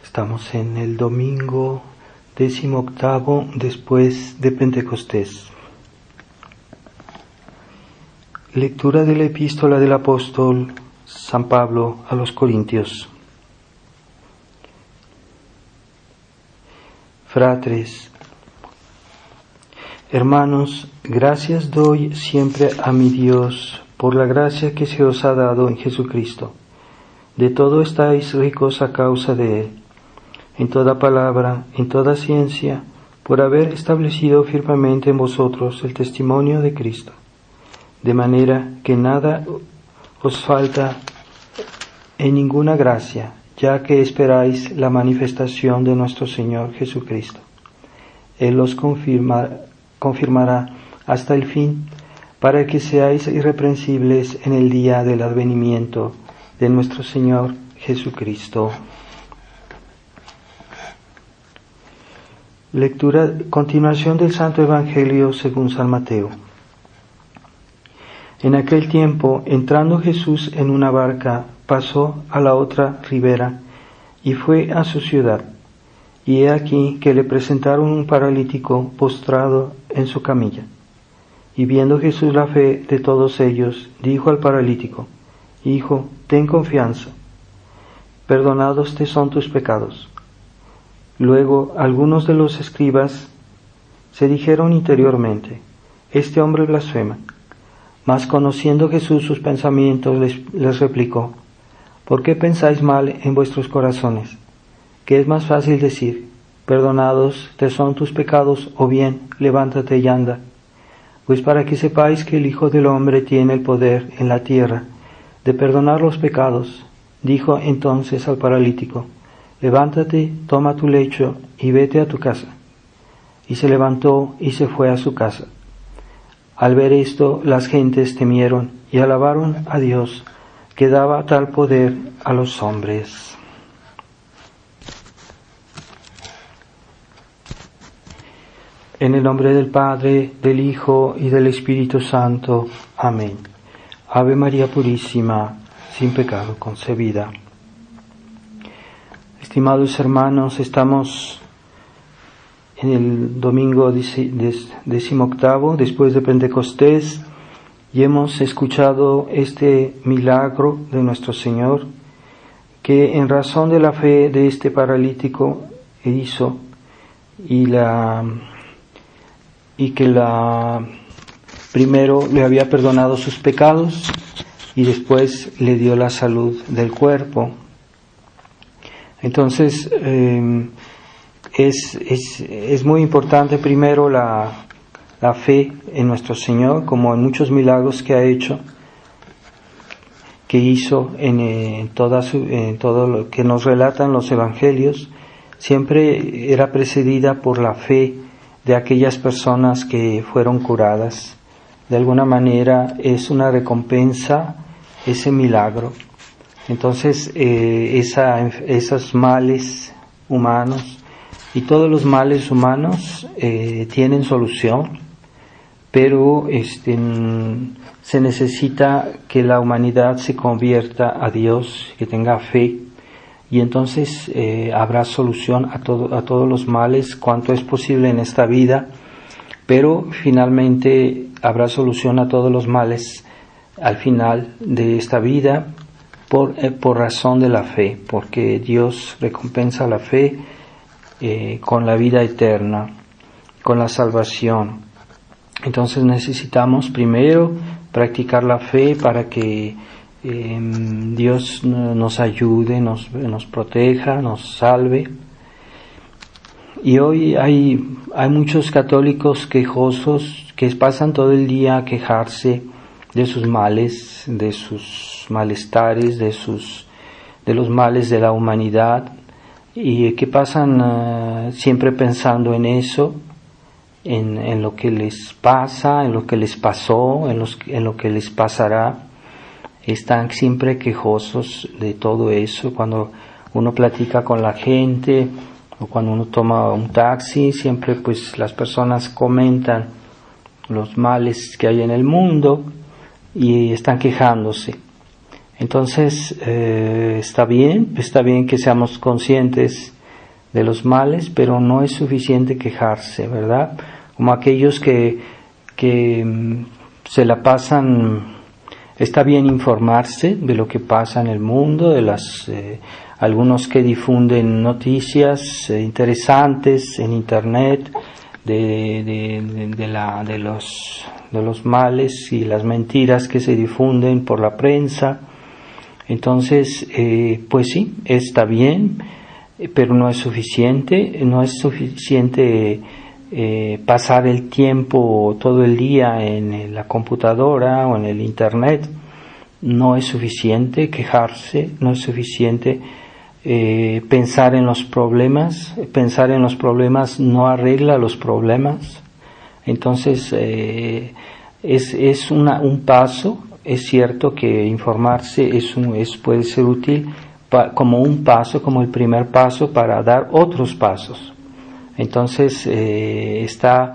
Estamos en el domingo 18 después de Pentecostés. Lectura de la epístola del apóstol San Pablo a los Corintios. Fratres, hermanos, gracias doy siempre a mi Dios por la gracia que se os ha dado en Jesucristo. De todo estáis ricos a causa de Él, en toda palabra, en toda ciencia, por haber establecido firmemente en vosotros el testimonio de Cristo, de manera que nada os falta en ninguna gracia, ya que esperáis la manifestación de nuestro Señor Jesucristo. Él os confirmará hasta el fin, para que seáis irreprensibles en el día del advenimiento de nuestro Señor Jesucristo. Continuación del Santo Evangelio según San Mateo. En aquel tiempo, entrando Jesús en una barca, pasó a la otra ribera y fue a su ciudad. Y he aquí que le presentaron un paralítico postrado en su camilla. Y viendo Jesús la fe de todos ellos, dijo al paralítico: Hijo, ten confianza, perdonados te son tus pecados. Luego algunos de los escribas se dijeron interiormente: Este hombre blasfema. Mas conociendo Jesús sus pensamientos, les replicó: ¿Por qué pensáis mal en vuestros corazones? ¿Qué es más fácil decir: perdonados te son tus pecados, o bien, levántate y anda? Pues para que sepáis que el Hijo del Hombre tiene el poder en la tierra de perdonar los pecados, dijo entonces al paralítico: levántate, toma tu lecho y vete a tu casa. Y se levantó y se fue a su casa. Al ver esto, las gentes temieron y alabaron a Dios, que daba tal poder a los hombres. En el nombre del Padre, del Hijo y del Espíritu Santo. Amén. Ave María Purísima, sin pecado concebida. Estimados hermanos, estamos en el domingo 18 después de Pentecostés y hemos escuchado este milagro de nuestro Señor, que en razón de la fe de este paralítico hizo y que primero le había perdonado sus pecados y después le dio la salud del cuerpo. Entonces es muy importante primero la fe en nuestro Señor, como en muchos milagros que ha hecho, que hizo en todo lo que nos relatan los evangelios. Siempre era precedida por la fe de aquellas personas que fueron curadas. De alguna manera es una recompensa ese milagro. Entonces esos males humanos y todos los males humanos tienen solución, pero se necesita que la humanidad se convierta a Dios, que tenga fe, y entonces habrá solución a todos los males cuanto es posible en esta vida, pero finalmente habrá solución a todos los males al final de esta vida por razón de la fe, porque Dios recompensa la fe con la vida eterna, con la salvación. Entonces necesitamos primero practicar la fe para que Dios nos ayude, nos proteja, nos salve. Y hoy hay muchos católicos quejosos que pasan todo el día a quejarse de sus males, de sus malestares, de los males de la humanidad, y que pasan siempre pensando en eso, en lo que les pasa, en lo que les pasó, en lo que les pasará. Están siempre quejosos de todo eso. Cuando uno platica con la gente o cuando uno toma un taxi, siempre pues las personas comentan los males que hay en el mundo y están quejándose. Entonces está bien que seamos conscientes los males, pero no es suficiente quejarse, ¿verdad? Como aquellos que se la pasan, está bien informarse de lo que pasa en el mundo, de algunos que difunden noticias interesantes en internet, de los males y las mentiras que se difunden por la prensa. Entonces, pues sí, está bien, pero no es suficiente. No es suficiente pasar el tiempo todo el día en la computadora o en el internet. No es suficiente quejarse, no es suficiente pensar en los problemas. Pensar en los problemas no arregla los problemas. Entonces, es un paso. Es cierto que informarse puede ser útil como un paso, como el primer paso para dar otros pasos. Entonces, está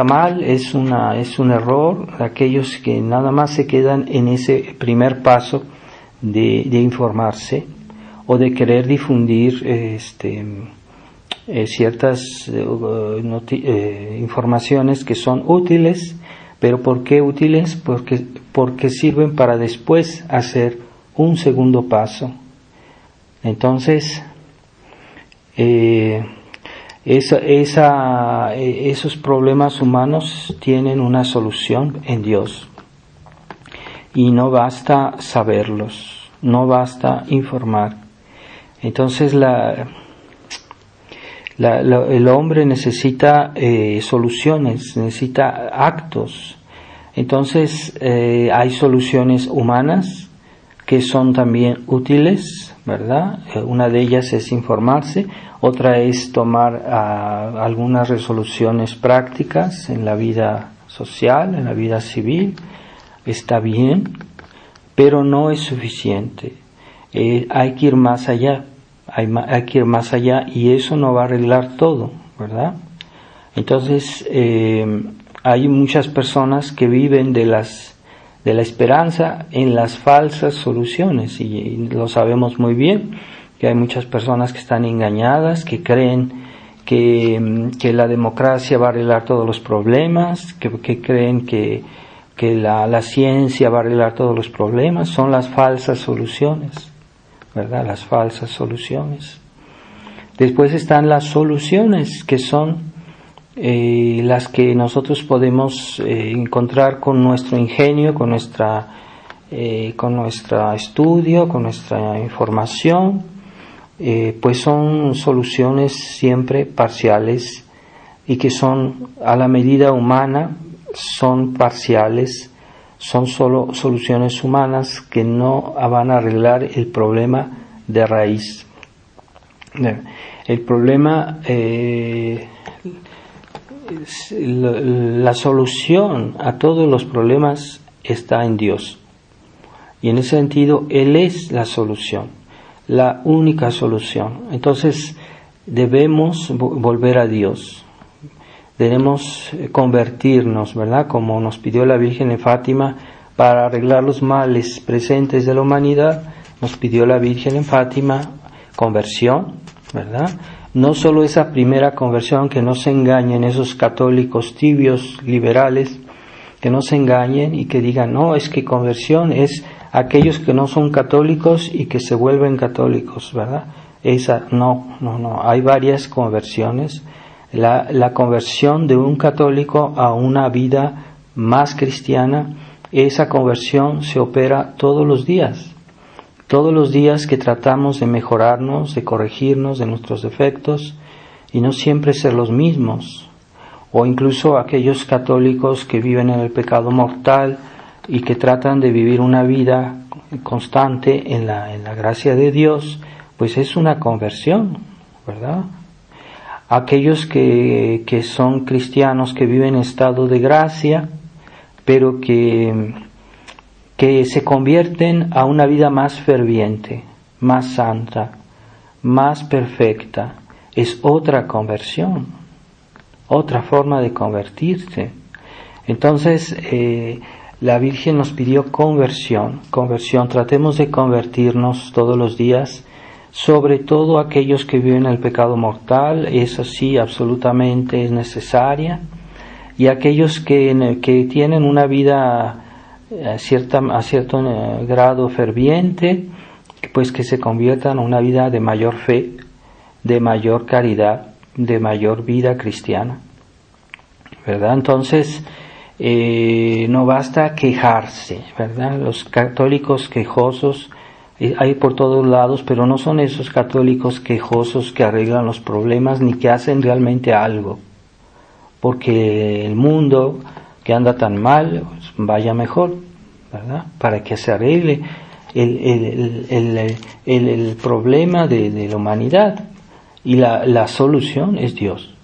mal, es un error aquellos que nada más se quedan en ese primer paso de informarse o de querer difundir ciertas informaciones que son útiles. ¿Pero por qué útiles? Porque sirven para después hacer un segundo paso. Entonces, esos problemas humanos tienen una solución en Dios. Y no basta saberlos, no basta informar. Entonces, el hombre necesita soluciones, necesita actos. Entonces, hay soluciones humanas que son también útiles, ¿verdad? Una de ellas es informarse, otra es tomar algunas resoluciones prácticas en la vida social, en la vida civil. Está bien, pero no es suficiente. Hay que ir más allá. Hay que ir más allá y eso no va a arreglar todo, ¿verdad? Entonces, hay muchas personas que viven de la esperanza en las falsas soluciones y lo sabemos muy bien, que hay muchas personas que están engañadas, que creen que la democracia va a arreglar todos los problemas, que creen que la ciencia va a arreglar todos los problemas. Son las falsas soluciones, ¿verdad? Las falsas soluciones. Después están las soluciones, que son las que nosotros podemos encontrar con nuestro ingenio, con nuestro estudio, con nuestra información. Pues son soluciones siempre parciales y que son a la medida humana, son parciales. Son solo soluciones humanas que no van a arreglar el problema de raíz. El problema, la solución a todos los problemas está en Dios. Y en ese sentido, Él es la solución, la única solución. Entonces, debemos volver a Dios. Debemos convertirnos, ¿verdad? Como nos pidió la Virgen de Fátima para arreglar los males presentes de la humanidad, nos pidió la Virgen en Fátima conversión, ¿verdad? No solo esa primera conversión, que no se engañen esos católicos tibios, liberales, que no se engañen y que digan, no, es que conversión es aquellos que no son católicos y que se vuelven católicos, ¿verdad? No, hay varias conversiones. La conversión de un católico a una vida más cristiana, esa conversión se opera todos los días que tratamos de mejorarnos, de corregirnos de nuestros defectos y no siempre ser los mismos, o incluso aquellos católicos que viven en el pecado mortal y que tratan de vivir una vida constante en la gracia de Dios, pues es una conversión, ¿verdad? Aquellos que son cristianos, que viven en estado de gracia, pero que se convierten a una vida más ferviente, más santa, más perfecta, es otra conversión, otra forma de convertirse. Entonces, la Virgen nos pidió conversión, tratemos de convertirnos todos los días sobre todo aquellos que viven el pecado mortal, eso sí, absolutamente es necesaria, y aquellos que tienen una vida a cierto grado ferviente, pues que se conviertan en una vida de mayor fe, de mayor caridad, de mayor vida cristiana, ¿verdad? Entonces, no basta quejarse, ¿verdad? Los católicos quejosos hay por todos lados, pero no son esos católicos quejosos que arreglan los problemas ni que hacen realmente algo, porque el mundo que anda tan mal, pues vaya mejor, ¿verdad? Para que se arregle el problema de la humanidad, y la solución es Dios,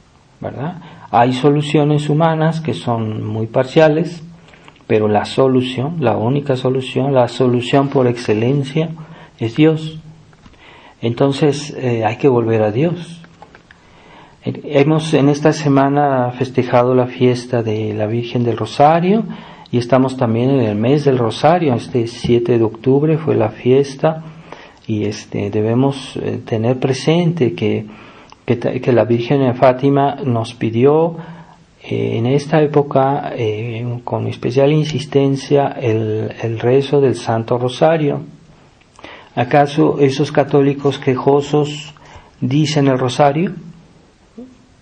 ¿verdad? Hay soluciones humanas que son muy parciales, pero la solución, la única solución, la solución por excelencia es Dios. Entonces hay que volver a Dios. Hemos en esta semana festejado la fiesta de la Virgen del Rosario y estamos también en el mes del Rosario. Este 7 de octubre fue la fiesta y debemos tener presente que la Virgen de Fátima nos pidió en esta época con especial insistencia el rezo del Santo Rosario. ¿Acaso esos católicos quejosos dicen el rosario?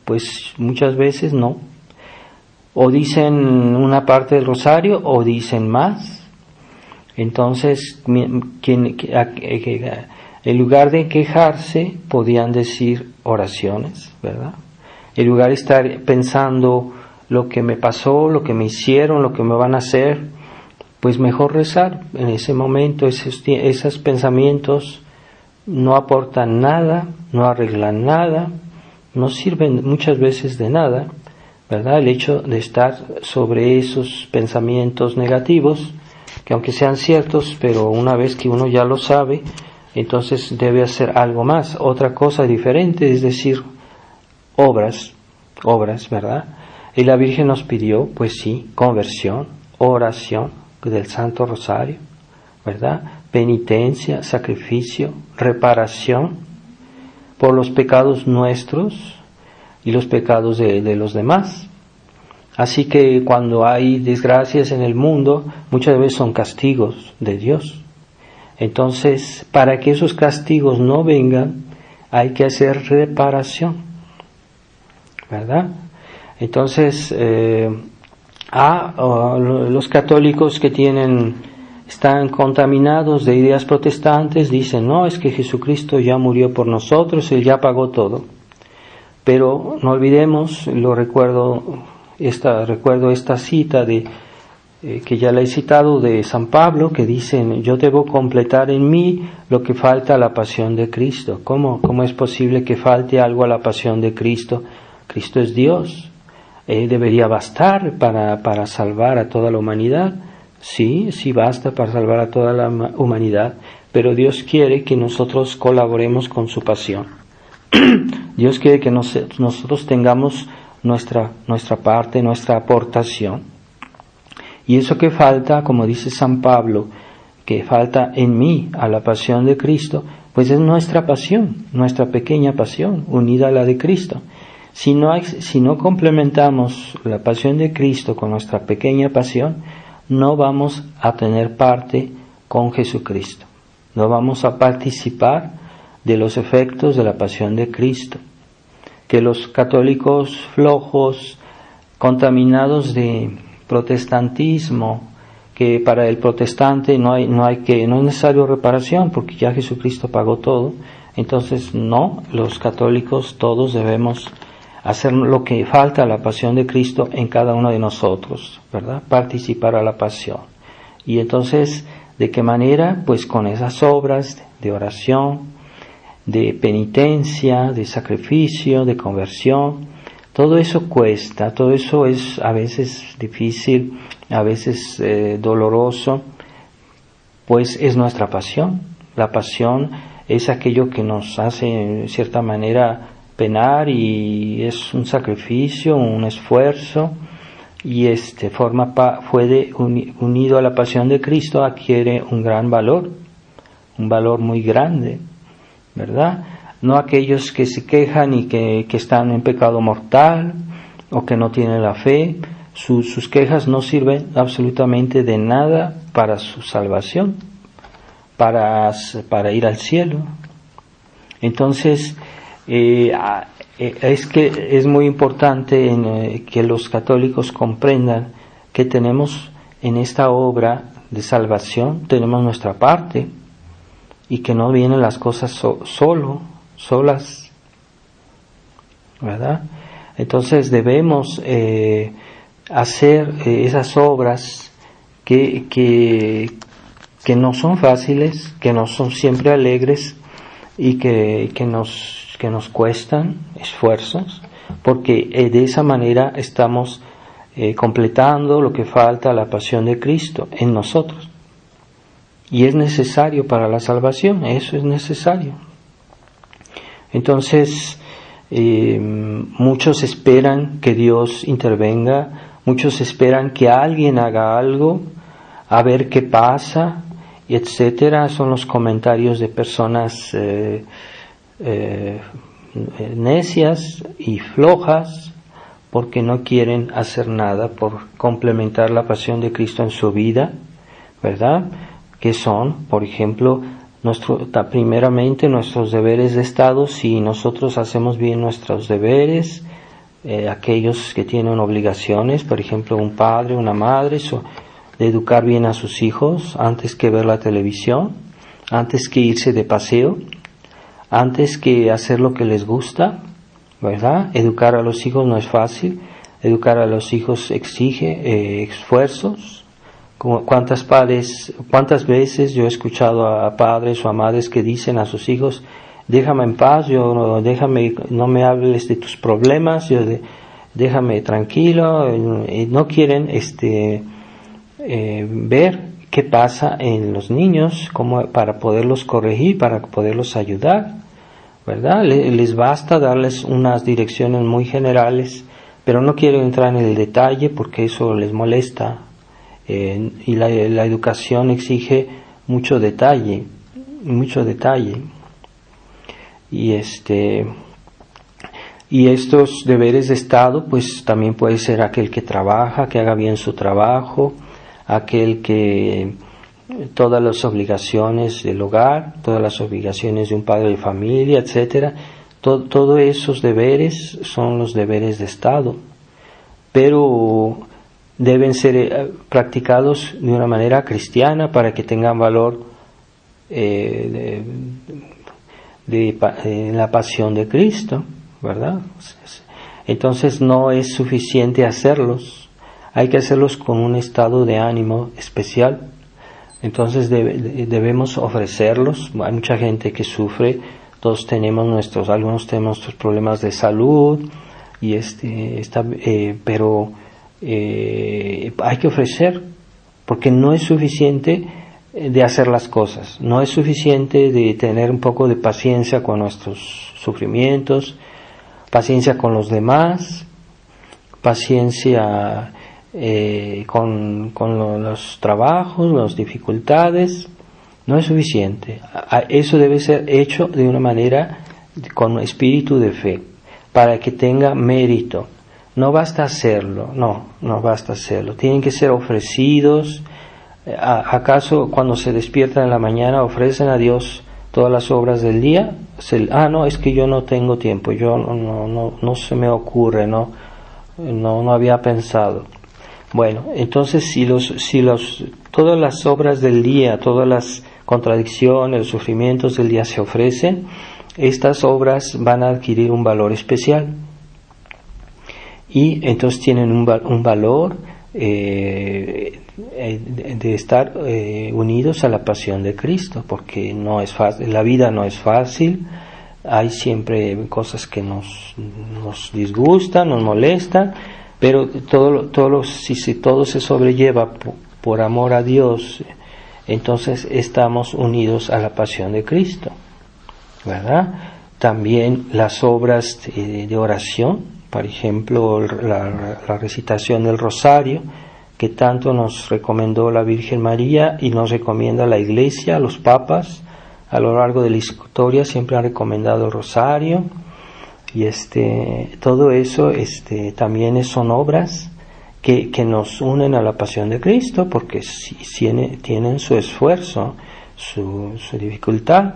Pues muchas veces no. O dicen una parte del rosario o dicen más. Entonces, en lugar de quejarse, podían decir oraciones, ¿verdad? En lugar de estar pensando lo que me pasó, lo que me hicieron, lo que me van a hacer, pues mejor rezar. En ese momento, esos pensamientos no aportan nada, no arreglan nada, no sirven muchas veces de nada, ¿verdad? El hecho de estar sobre esos pensamientos negativos, que aunque sean ciertos, pero una vez que uno ya lo sabe, entonces debe hacer algo más, otra cosa diferente, es decir, obras, ¿verdad? Y la Virgen nos pidió, pues sí, conversión, oración del Santo Rosario, ¿verdad? Penitencia, sacrificio, reparación por los pecados nuestros y los pecados de los demás. Así que cuando hay desgracias en el mundo, muchas veces son castigos de Dios. Entonces, para que esos castigos no vengan, hay que hacer reparación, ¿verdad? Entonces, los católicos que están contaminados de ideas protestantes dicen, no, es que Jesucristo ya murió por nosotros, Él ya pagó todo. Pero no olvidemos, recuerdo esta cita que ya la he citado de San Pablo, que dicen, yo debo completar en mí lo que falta a la pasión de Cristo. ¿Cómo es posible que falte algo a la pasión de Cristo? Cristo es Dios. Debería bastar para salvar a toda la humanidad. Sí basta para salvar a toda la humanidad, pero Dios quiere que nosotros colaboremos con su pasión. Dios quiere que nosotros tengamos nuestra parte, nuestra aportación. Y eso que falta, como dice San Pablo, que falta en mí a la pasión de Cristo, pues es nuestra pasión, nuestra pequeña pasión, unida a la de Cristo. Si no complementamos la pasión de Cristo con nuestra pequeña pasión, no vamos a tener parte con Jesucristo. No vamos a participar de los efectos de la pasión de Cristo. Que los católicos flojos, contaminados de protestantismo, que para el protestante no es necesario reparación porque ya Jesucristo pagó todo. Entonces los católicos todos debemos hacer lo que falta a la pasión de Cristo en cada uno de nosotros, ¿verdad? Participar a la pasión. Y entonces, ¿de qué manera? Pues con esas obras de oración, de penitencia, de sacrificio, de conversión. Todo eso cuesta, todo eso es a veces difícil, a veces doloroso, pues es nuestra pasión. La pasión es aquello que nos hace en cierta manera penar y es un sacrificio, un esfuerzo, y unido a la pasión de Cristo adquiere un gran valor, un valor muy grande, ¿verdad? No aquellos que se quejan y que están en pecado mortal o que no tienen la fe. Sus quejas no sirven absolutamente de nada para su salvación, para ir al cielo. Entonces, es que es muy importante que los católicos comprendan que tenemos en esta obra de salvación, tenemos nuestra parte, y que no vienen las cosas solas, ¿verdad? Entonces debemos hacer esas obras que no son fáciles, que no son siempre alegres y que nos cuestan esfuerzos, porque de esa manera estamos completando lo que falta a la pasión de Cristo en nosotros. Y es necesario para la salvación, eso es necesario. Entonces, muchos esperan que Dios intervenga, muchos esperan que alguien haga algo, a ver qué pasa, etcétera. Son los comentarios de personas necias y flojas, porque no quieren hacer nada por complementar la pasión de Cristo en su vida, ¿verdad? Que son, por ejemplo, primeramente nuestros deberes de Estado. Si nosotros hacemos bien nuestros deberes, aquellos que tienen obligaciones, por ejemplo, un padre, una madre, de educar bien a sus hijos antes que ver la televisión, antes que irse de paseo, antes que hacer lo que les gusta, ¿verdad? Educar a los hijos no es fácil, educar a los hijos exige esfuerzos. ¿Cuántas veces yo he escuchado a padres o a madres que dicen a sus hijos: déjame en paz, no me hables de tus problemas, déjame tranquilo? No quieren ver qué pasa en los niños, para poderlos corregir, para poderlos ayudar, ¿verdad? Les basta darles unas direcciones muy generales, pero no quieren entrar en el detalle porque eso les molesta. Y la educación exige mucho detalle. Y estos deberes de Estado, pues también puede ser aquel que trabaja, que haga bien su trabajo, aquel que todas las obligaciones del hogar, todas las obligaciones de un padre de familia, etcétera. Todos esos deberes son los deberes de Estado, pero deben ser practicados de una manera cristiana para que tengan valor en la pasión de Cristo, ¿verdad? Entonces no es suficiente hacerlos, hay que hacerlos con un estado de ánimo especial. Entonces debemos ofrecerlos. Hay mucha gente que sufre, algunos tenemos nuestros problemas de salud, y pero hay que ofrecer, porque no es suficiente de hacer las cosas, no es suficiente de tener un poco de paciencia con nuestros sufrimientos, paciencia con los demás, paciencia con los trabajos, las dificultades. No es suficiente. Eso debe ser hecho de una manera con espíritu de fe, para que tenga mérito. No basta hacerlo, no basta hacerlo. Tienen que ser ofrecidos. ¿Acaso cuando se despiertan en la mañana ofrecen a Dios todas las obras del día? No, es que yo no tengo tiempo, no se me ocurre, no había pensado. Bueno, entonces todas las obras del día, todas las contradicciones, los sufrimientos del día se ofrecen, estas obras van a adquirir un valor especial. Y entonces tienen un valor de estar unidos a la pasión de Cristo, porque no es fácil, la vida no es fácil, hay siempre cosas que nos disgustan, nos molestan, pero si todo se sobrelleva por amor a Dios, entonces estamos unidos a la pasión de Cristo, ¿verdad? También las obras de oración, por ejemplo, la recitación del rosario, que tanto nos recomendó la Virgen María y nos recomienda la Iglesia, los papas, a lo largo de la historia siempre han recomendado el rosario, y todo eso también son obras que nos unen a la pasión de Cristo, porque tienen su esfuerzo, su dificultad,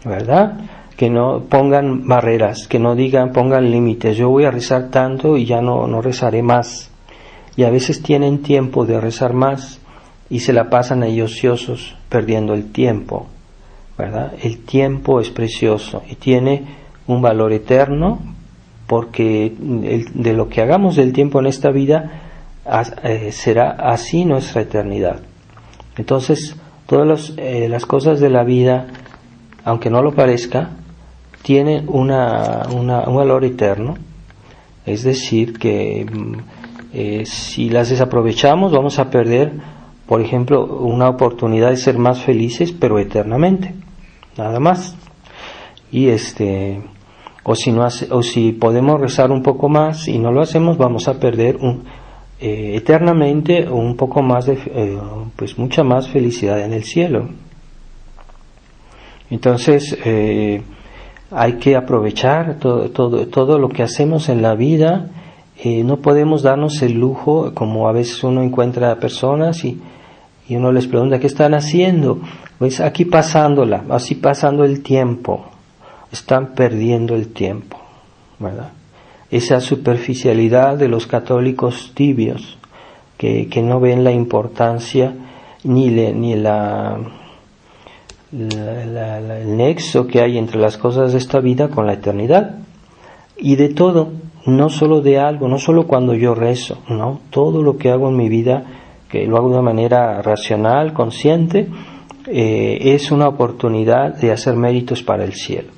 ¿verdad? Que no pongan barreras, que no pongan límites. Yo voy a rezar tanto y ya no rezaré más. Y a veces tienen tiempo de rezar más y se la pasan ahí ociosos, perdiendo el tiempo, ¿verdad? El tiempo es precioso y tiene un valor eterno, porque de lo que hagamos del tiempo en esta vida será así nuestra eternidad. Entonces, todas las cosas de la vida, aunque no lo parezca, tienen un valor eterno. Es decir, que si las desaprovechamos, vamos a perder, por ejemplo, una oportunidad de ser más felices, pero eternamente, nada más. Y o si podemos rezar un poco más y no lo hacemos, vamos a perder eternamente un poco más pues mucha más felicidad en el cielo. Entonces hay que aprovechar todo lo que hacemos en la vida. No podemos darnos el lujo, como a veces uno encuentra a personas y uno les pregunta ¿qué están haciendo? Pues aquí pasando el tiempo. Están perdiendo el tiempo, ¿verdad? Esa superficialidad de los católicos tibios que no ven la importancia ni el nexo que hay entre las cosas de esta vida con la eternidad, y de todo, no solo de algo, no solo cuando yo rezo, no, todo lo que hago en mi vida, que lo hago de una manera racional, consciente, es una oportunidad de hacer méritos para el cielo.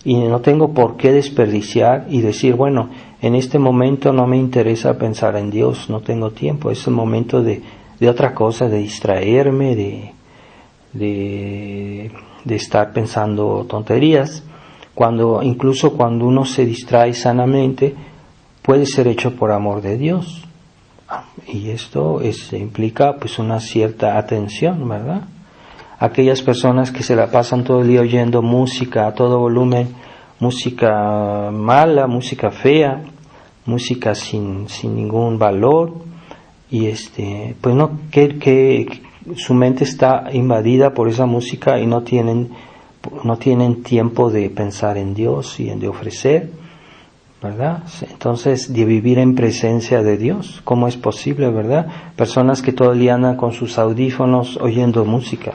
Y no tengo por qué desperdiciar y decir, bueno, en este momento no me interesa pensar en Dios, no tengo tiempo, es un momento de otra cosa, de distraerme, de estar pensando tonterías. Incluso cuando uno se distrae sanamente, puede ser hecho por amor de Dios. Y esto implica pues una cierta atención, ¿verdad? Aquellas personas que se la pasan todo el día oyendo música a todo volumen, música mala, música fea, música sin ningún valor, y pues que su mente está invadida por esa música y no tienen tiempo de pensar en Dios y de ofrecer, ¿verdad? Entonces, de vivir en presencia de Dios, ¿cómo es posible, verdad? Personas que todo el día andan con sus audífonos oyendo música.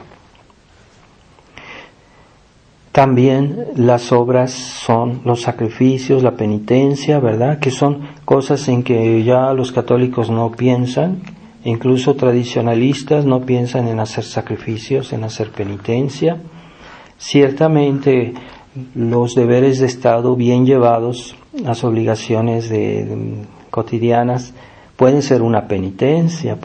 También las obras son los sacrificios, la penitencia, ¿verdad? Que son cosas en que ya los católicos no piensan, incluso tradicionalistas no piensan en hacer sacrificios, en hacer penitencia. Ciertamente los deberes de Estado bien llevados, las obligaciones cotidianas, pueden ser una penitencia.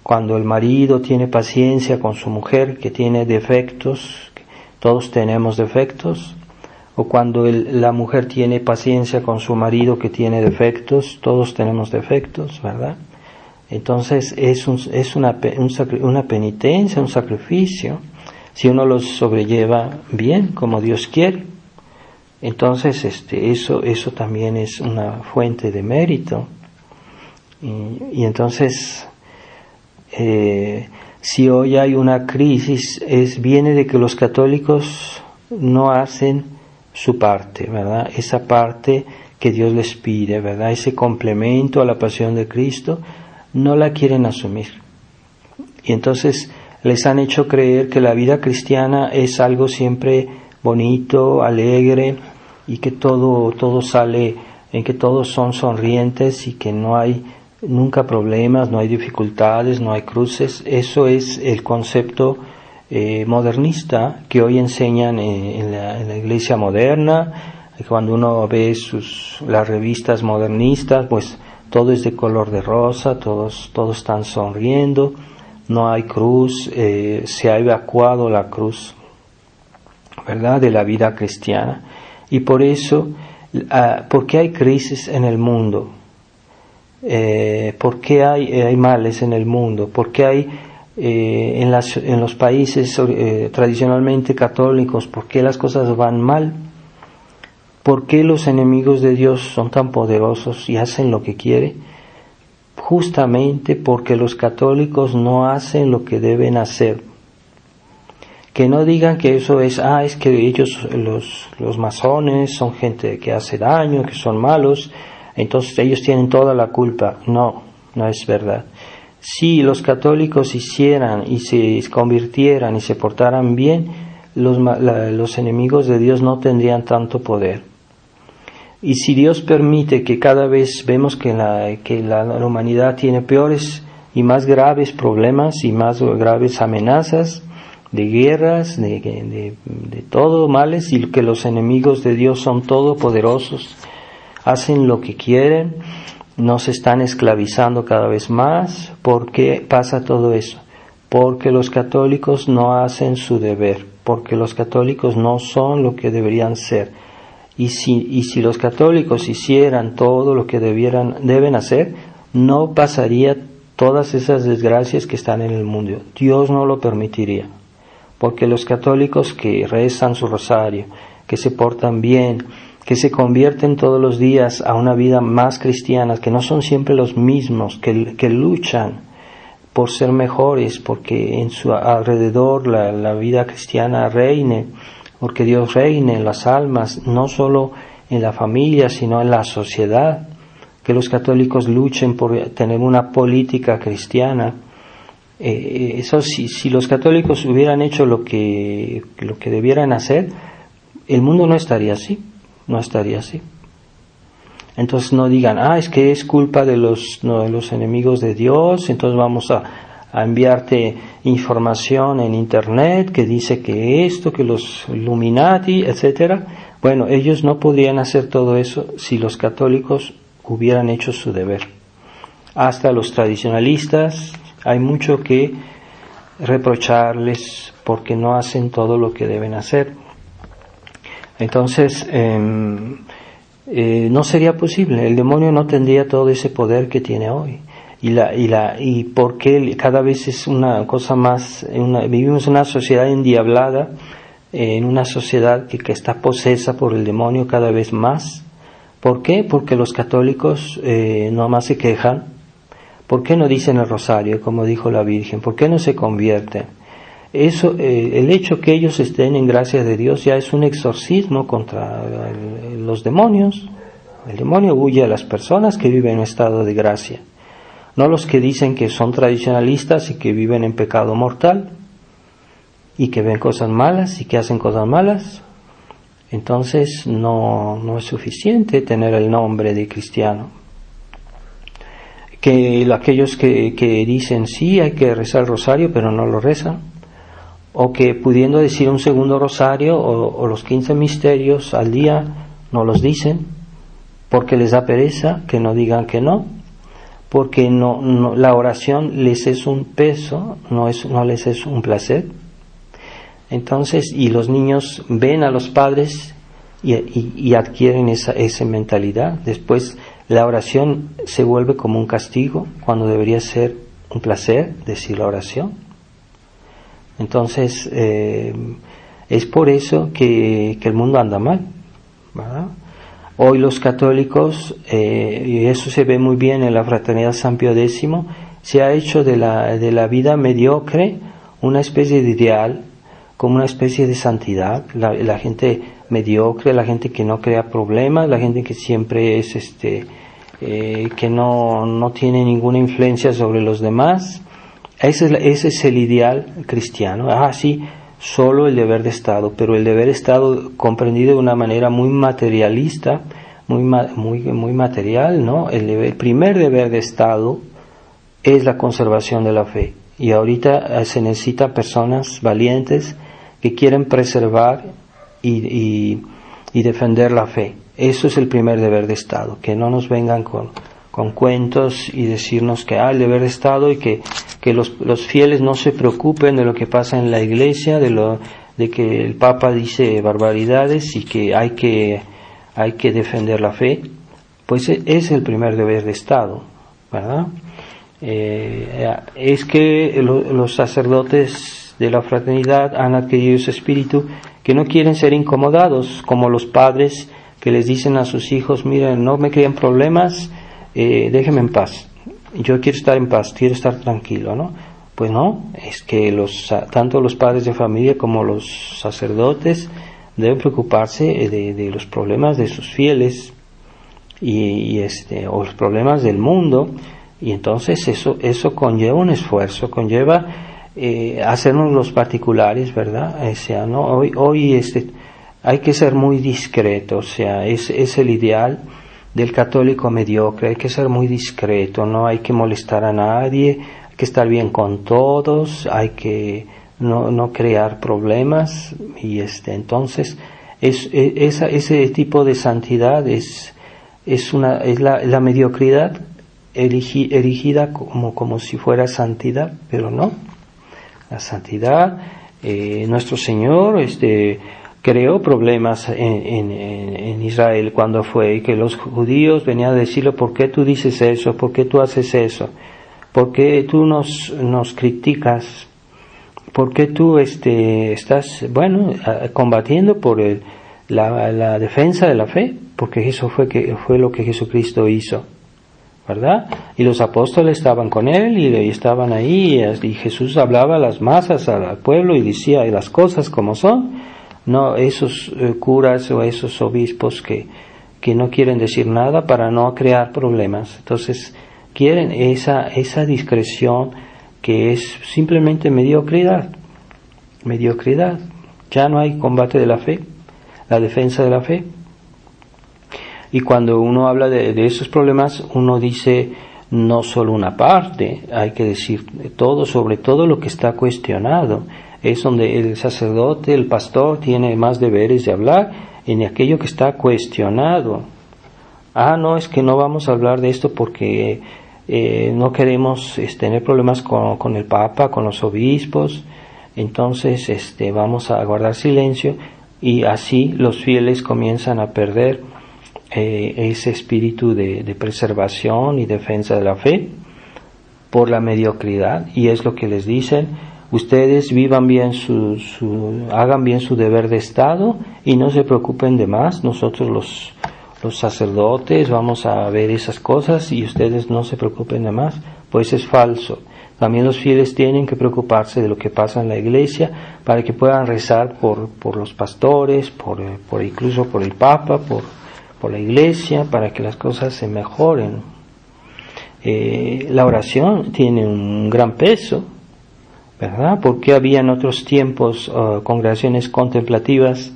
Cuando el marido tiene paciencia con su mujer que tiene defectos, todos tenemos defectos, o cuando la mujer tiene paciencia con su marido que tiene defectos, todos tenemos defectos, ¿verdad? Entonces es una penitencia, un sacrificio, si uno los sobrelleva bien, como Dios quiere. Entonces eso también es una fuente de mérito. Y entonces si hoy hay una crisis, viene de que los católicos no hacen su parte, ¿verdad? Esa parte que Dios les pide, ¿verdad? Ese complemento a la pasión de Cristo, no la quieren asumir. Y entonces les han hecho creer que la vida cristiana es algo siempre bonito, alegre, y que todo sale, en que todos son sonrientes y que no hay nunca problemas, no hay dificultades, no hay cruces. Eso es el concepto modernista que hoy enseñan en la iglesia moderna. Cuando uno ve las revistas modernistas, pues todo es de color de rosa, todos están sonriendo, no hay cruz, se ha evacuado la cruz, ¿verdad?, de la vida cristiana. Y por eso, ¿por qué hay crisis en el mundo? ¿Por qué hay males en el mundo? ¿Por qué hay en los países tradicionalmente católicos, ¿por qué las cosas van mal? ¿Por qué los enemigos de Dios son tan poderosos y hacen lo que quieren? Justamente porque los católicos no hacen lo que deben hacer. Que no digan que eso es que ellos, los masones, son gente que hace daño, que son malos, entonces ellos tienen toda la culpa. No, no es verdad. Si los católicos hicieran y se convirtieran y se portaran bien, los enemigos de Dios no tendrían tanto poder. Y si Dios permite que cada vez vemos que la humanidad tiene peores y más graves problemas y más graves amenazas de guerras, de todo males, y que los enemigos de Dios son todopoderosos, hacen lo que quieren, nos están esclavizando cada vez más. ¿Por qué pasa todo eso? Porque los católicos no hacen su deber, porque los católicos no son lo que deberían ser. Y si los católicos hicieran todo lo que deben hacer, no pasaría todas esas desgracias que están en el mundo. Dios no lo permitiría. Porque los católicos que rezan su rosario, que se portan bien, que se convierten todos los días a una vida más cristiana, que no son siempre los mismos, que luchan por ser mejores, porque en su alrededor la vida cristiana reine, porque Dios reine en las almas, no solo en la familia, sino en la sociedad, que los católicos luchen por tener una política cristiana. Eso si los católicos hubieran hecho lo que debieran hacer, el mundo no estaría así. Entonces no digan, es que es culpa de los enemigos de Dios, entonces vamos a enviarte información en internet que dice que esto, que los Illuminati, etcétera. Bueno, ellos no podrían hacer todo eso si los católicos hubieran hecho su deber. Hasta los tradicionalistas hay mucho que reprocharles porque no hacen todo lo que deben hacer. Entonces, no sería posible, el demonio no tendría todo ese poder que tiene hoy. Y porque cada vez es una cosa más, vivimos en una sociedad endiablada, en una sociedad que está posesa por el demonio cada vez más. ¿Por qué? Porque los católicos no más se quejan. ¿Por qué no dicen el rosario, como dijo la Virgen? ¿Por qué no se convierten? Eso, el hecho que ellos estén en gracia de Dios ya es un exorcismo contra los demonios. El demonio huye a las personas que viven en un estado de gracia, no los que dicen que son tradicionalistas y que viven en pecado mortal y que ven cosas malas y que hacen cosas malas. Entonces no es suficiente tener el nombre de cristiano. Que aquellos que dicen sí, hay que rezar el rosario, pero no lo rezan, o que pudiendo decir un segundo rosario o los 15 misterios al día no los dicen porque les da pereza, que no digan que no, porque no la oración les es un peso, no les es un placer. Entonces, y los niños ven a los padres y adquieren esa mentalidad. Después la oración se vuelve como un castigo cuando debería ser un placer decir la oración. Entonces es por eso que el mundo anda mal, ¿verdad? Hoy los católicos, y eso se ve muy bien en la Fraternidad San Pío X, se ha hecho de la vida mediocre una especie de ideal, como una especie de santidad. La gente mediocre, la gente que no crea problemas, la gente que siempre es que no tiene ninguna influencia sobre los demás. Ese es el ideal cristiano. Sí, solo el deber de Estado, pero el deber de Estado comprendido de una manera muy materialista, muy material, ¿no? El primer deber de Estado es la conservación de la fe. Y ahorita se necesitan personas valientes que quieren preservar y defender la fe. Eso es el primer deber de Estado, que no nos vengan con cuentos y decirnos que el deber de Estado y que los fieles no se preocupen de lo que pasa en la iglesia, de que el Papa dice barbaridades y que hay que defender la fe. Pues es el primer deber de Estado, ¿verdad? es que los sacerdotes de la fraternidad han adquirido ese espíritu que no quieren ser incomodados, como los padres que les dicen a sus hijos, miren, no me creen problemas, déjenme en paz, yo quiero estar en paz, quiero estar tranquilo, ¿no? Pues no, es que tanto los padres de familia como los sacerdotes deben preocuparse de los problemas de sus fieles o los problemas del mundo, y entonces eso conlleva un esfuerzo, conlleva hacernos los particulares, ¿verdad? O sea, ¿no? Hoy hay que ser muy discreto, o sea, es el ideal del católico mediocre, hay que ser muy discreto, no hay que molestar a nadie, hay que estar bien con todos, hay que no crear problemas, y entonces ese tipo de santidad es la mediocridad erigida como si fuera santidad, pero no. La santidad, nuestro Señor creó problemas en Israel cuando fue, y que los judíos venían a decirle, ¿por qué tú dices eso? ¿Por qué tú haces eso? ¿Por qué tú nos criticas? ¿Por qué tú estás, combatiendo por la defensa de la fe? Porque eso fue lo que Jesucristo hizo, ¿verdad? Y los apóstoles estaban con él y estaban ahí, y Jesús hablaba a las masas, al pueblo, y decía las cosas como son. No esos curas o esos obispos que no quieren decir nada para no crear problemas. Entonces quieren esa discreción que es simplemente mediocridad. Ya no hay combate de la fe, la defensa de la fe. Y cuando uno habla de esos problemas, uno dice no solo una parte, hay que decir todo, sobre todo lo que está cuestionado. Es donde el sacerdote, el pastor, tiene más deberes de hablar en aquello que está cuestionado. No, es que no vamos a hablar de esto porque no queremos tener problemas con el Papa, con los obispos, entonces vamos a guardar silencio, y así los fieles comienzan a perder ese espíritu de preservación y defensa de la fe por la mediocridad, y es lo que les dicen: ustedes vivan bien hagan bien su deber de Estado y no se preocupen de más. Nosotros los sacerdotes vamos a ver esas cosas y ustedes no se preocupen de más. Pues es falso. También los fieles tienen que preocuparse de lo que pasa en la iglesia para que puedan rezar por los pastores, incluso por el Papa, por la iglesia, para que las cosas se mejoren. La oración tiene un gran peso, ¿verdad? Porque había en otros tiempos congregaciones contemplativas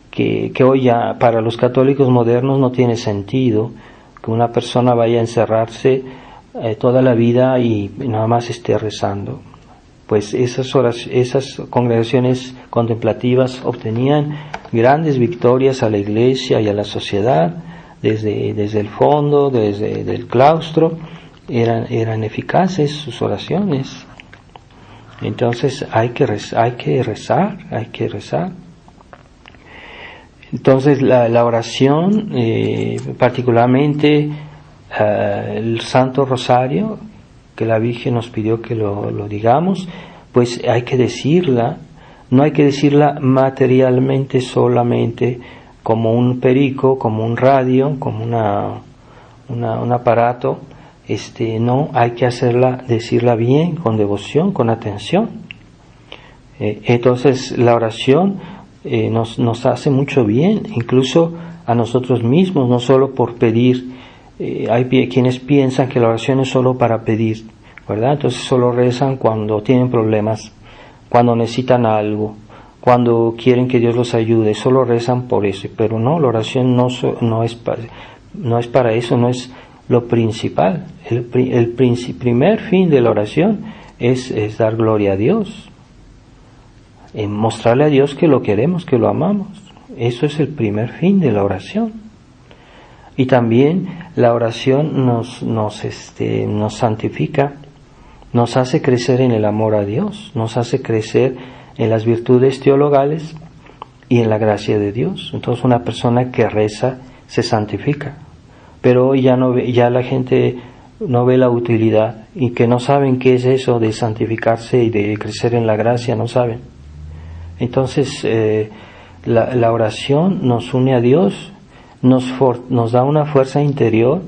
que hoy ya para los católicos modernos no tiene sentido que una persona vaya a encerrarse toda la vida y nada más esté rezando. Pues esas congregaciones contemplativas obtenían grandes victorias a la iglesia y a la sociedad desde el fondo, desde el claustro, eran eficaces sus oraciones. Entonces hay que rezar. Entonces la oración, particularmente el Santo Rosario, que la Virgen nos pidió que lo digamos, pues hay que decirla. No hay que decirla materialmente solamente como un perico, como un radio, como un aparato. No, hay que decirla bien, con devoción, con atención. Entonces la oración nos hace mucho bien, incluso a nosotros mismos, no solo por pedir. Hay quienes piensan que la oración es solo para pedir, ¿verdad? Entonces solo rezan cuando tienen problemas, cuando necesitan algo, cuando quieren que Dios los ayude, solo rezan por eso. Pero no, la oración no es para eso, no es lo principal. El primer fin de la oración es dar gloria a Dios, mostrarle a Dios que lo queremos, que lo amamos. Eso es el primer fin de la oración. Y también la oración nos santifica, nos hace crecer en el amor a Dios, nos hace crecer en las virtudes teologales y en la gracia de Dios. Entonces una persona que reza se santifica. Pero hoy ya la gente no ve la utilidad, y que no saben qué es eso de santificarse y de crecer en la gracia, no saben. Entonces la oración nos une a Dios, nos da una fuerza interior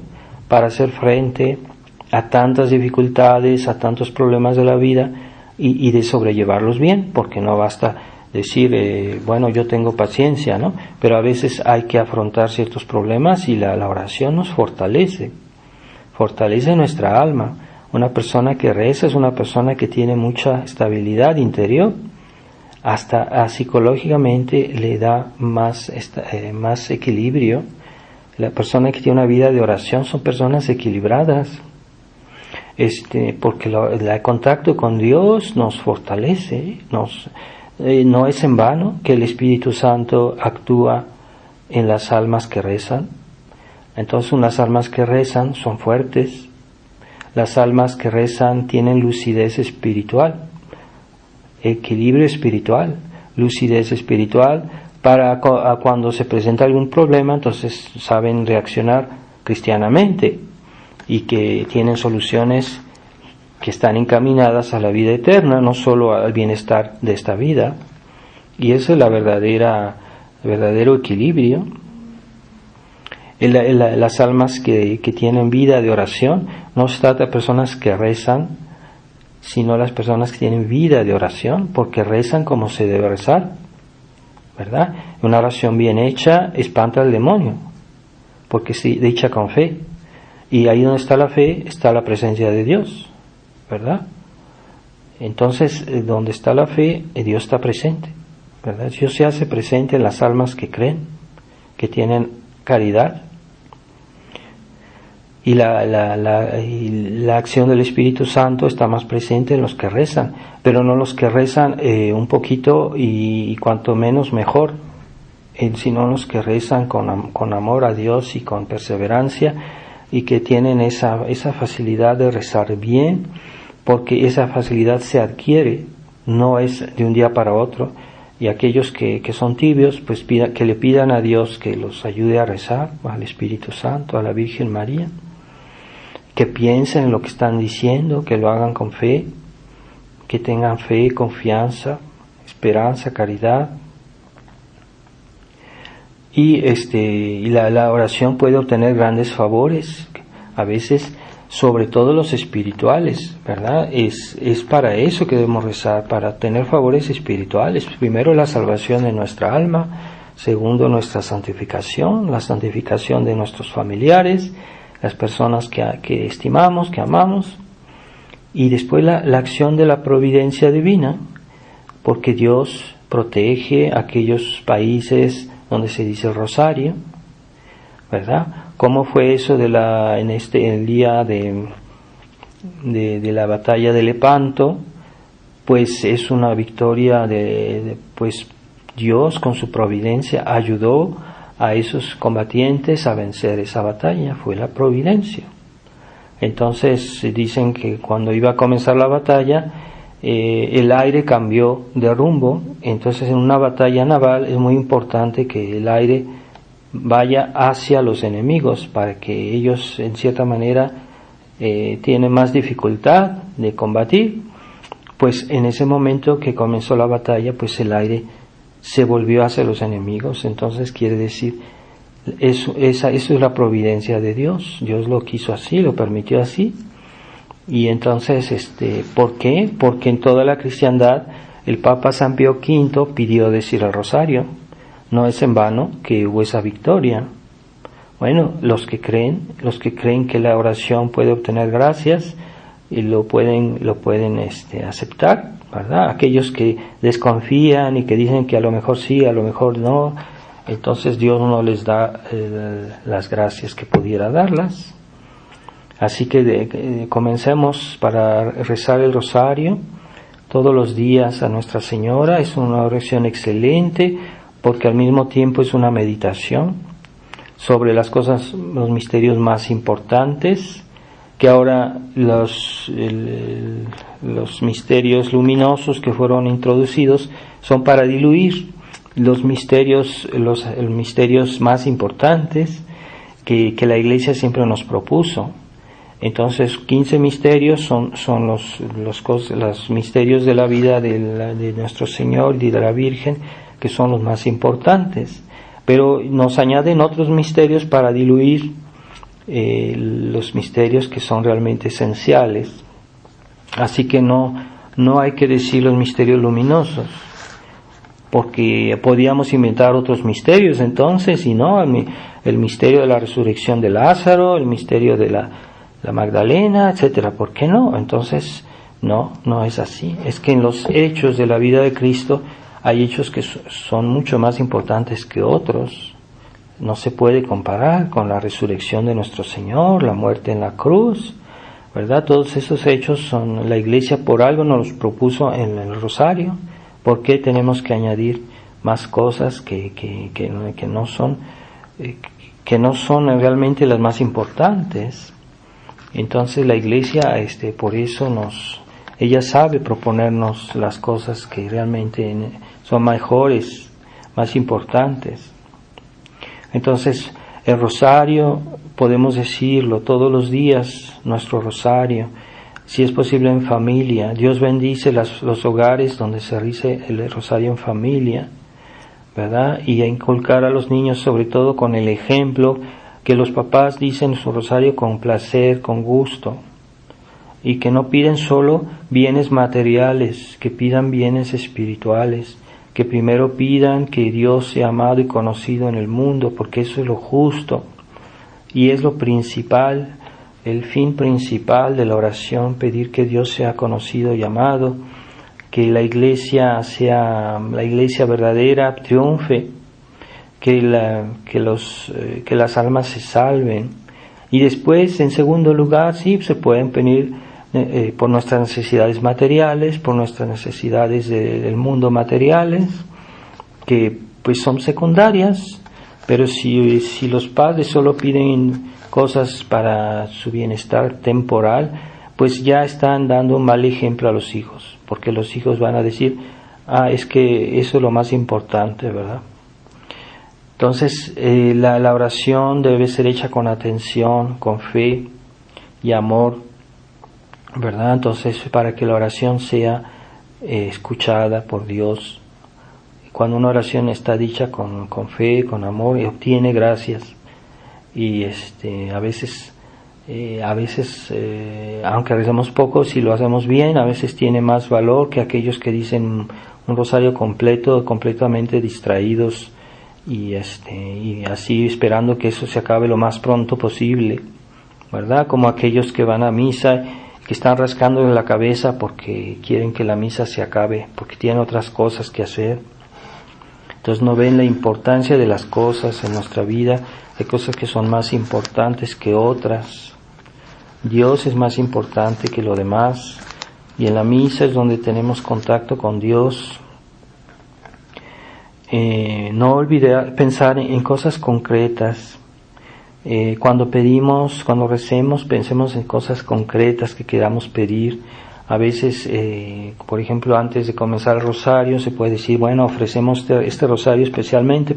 para hacer frente a tantas dificultades, a tantos problemas de la vida, y de sobrellevarlos bien, porque no basta decir, bueno, yo tengo paciencia, ¿no? Pero a veces hay que afrontar ciertos problemas, y la oración nos fortalece nuestra alma. Una persona que reza es una persona que tiene mucha estabilidad interior, hasta psicológicamente le da más equilibrio. La persona que tiene una vida de oración son personas equilibradas, porque el contacto con Dios nos fortalece, no es en vano que el Espíritu Santo actúa en las almas que rezan. Entonces unas almas que rezan son fuertes, las almas que rezan tienen lucidez espiritual, equilibrio espiritual, lucidez espiritual, para cuando se presenta algún problema, entonces saben reaccionar cristianamente, y que tienen soluciones que están encaminadas a la vida eterna, no solo al bienestar de esta vida. Y ese es el verdadero equilibrio. Las almas que tienen vida de oración, no se trata de personas que rezan, sino las personas que tienen vida de oración, porque rezan como se debe rezar, ¿verdad? Una oración bien hecha espanta al demonio, porque es dicha con fe. Y ahí donde está la fe, está la presencia de Dios, ¿verdad? Entonces, donde está la fe, Dios está presente, ¿verdad? Dios se hace presente en las almas que creen, que tienen caridad. Y la acción del Espíritu Santo está más presente en los que rezan, pero no los que rezan un poquito y cuanto menos mejor, sino los que rezan con amor a Dios y con perseverancia, y que tienen esa facilidad de rezar bien, porque esa facilidad se adquiere, no es de un día para otro. Y aquellos que son tibios, pues que le pidan a Dios que los ayude a rezar, al Espíritu Santo, a la Virgen María, que piensen en lo que están diciendo, que lo hagan con fe, que tengan fe, confianza, esperanza, caridad. Y la oración puede obtener grandes favores, a veces, sobre todo los espirituales, ¿verdad? Es para eso que debemos rezar, para tener favores espirituales. Primero, la salvación de nuestra alma. Segundo, nuestra santificación, la santificación de nuestros familiares, las personas que estimamos, que amamos. Y después la acción de la providencia divina, porque Dios protege aquellos países donde se dice el rosario, ¿verdad? ¿Cómo fue eso el día de la batalla de Lepanto? Pues es una victoria pues Dios con su providencia ayudó a esos combatientes a vencer esa batalla, fue la providencia. Entonces dicen que cuando iba a comenzar la batalla, el aire cambió de rumbo. Entonces en una batalla naval es muy importante que el aire vaya hacia los enemigos, para que ellos en cierta manera tienen más dificultad de combatir. Pues en ese momento que comenzó la batalla, pues el aire se volvió hacia los enemigos. Entonces quiere decir, eso es la providencia de Dios. Dios lo quiso así, lo permitió así. Y entonces, ¿por qué? Porque en toda la cristiandad el Papa San Pío V pidió decir el rosario. No es en vano que hubo esa victoria. Bueno, los que creen que la oración puede obtener gracias, y lo pueden aceptar, ¿verdad? Aquellos que desconfían y que dicen que a lo mejor sí, a lo mejor no, entonces Dios no les da las gracias que pudiera darlas. Así que comencemos para rezar el rosario todos los días a Nuestra Señora. Es una oración excelente, porque al mismo tiempo es una meditación sobre los misterios más importantes, que ahora los misterios luminosos que fueron introducidos son para diluir los misterios más importantes que la Iglesia siempre nos propuso. Entonces 15 misterios son los misterios de la vida de nuestro Señor y de la Virgen, que son los más importantes, pero nos añaden otros misterios para diluir los misterios que son realmente esenciales. Así que no hay que decir los misterios luminosos, porque podíamos inventar otros misterios entonces, y no, el misterio de la resurrección de Lázaro, el misterio de la Magdalena, etcétera. ¿Por qué no? Entonces, no es así. Es que en los hechos de la vida de Cristo hay hechos que son mucho más importantes que otros. No se puede comparar con la resurrección de nuestro Señor, la muerte en la cruz, ¿verdad? Todos esos hechos la Iglesia por algo nos los propuso en el rosario. ¿Por qué tenemos que añadir más cosas que no son realmente las más importantes? Entonces la Iglesia, por eso ella sabe proponernos las cosas que realmente son mejores, más importantes. Entonces el rosario, podemos decirlo todos los días, nuestro rosario, si es posible en familia. Dios bendice los hogares donde se dice el rosario en familia, ¿verdad? Y a inculcar a los niños, sobre todo con el ejemplo, que los papás dicen su rosario con placer, con gusto, y que no piden solo bienes materiales, que pidan bienes espirituales, que primero pidan que Dios sea amado y conocido en el mundo, porque eso es lo justo y es lo principal, el fin principal de la oración, pedir que Dios sea conocido y amado, que la iglesia sea la iglesia verdadera, triunfe, que las almas se salven. Y después, en segundo lugar, sí, se pueden pedir por nuestras necesidades materiales, por nuestras necesidades del mundo materiales, que pues son secundarias, pero si los padres solo piden cosas para su bienestar temporal, pues ya están dando un mal ejemplo a los hijos, porque los hijos van a decir, es que eso es lo más importante, ¿verdad? Entonces, la oración debe ser hecha con atención, con fe y amor, ¿verdad? Entonces, para que la oración sea escuchada por Dios. Cuando una oración está dicha con fe, con amor, obtiene gracias. Y a veces, aunque rezamos poco, si lo hacemos bien, a veces tiene más valor que aquellos que dicen un rosario completo, completamente distraídos, y así esperando que eso se acabe lo más pronto posible, ¿verdad? Como aquellos que van a misa, que están rascando en la cabeza porque quieren que la misa se acabe, porque tienen otras cosas que hacer. Entonces no ven la importancia de las cosas en nuestra vida. Hay cosas que son más importantes que otras. Dios es más importante que lo demás, y en la misa es donde tenemos contacto con Dios. No olvidar pensar en cosas concretas. Cuando recemos, pensemos en cosas concretas que queramos pedir. A veces, por ejemplo, antes de comenzar el rosario, se puede decir, bueno, ofrecemos este rosario especialmente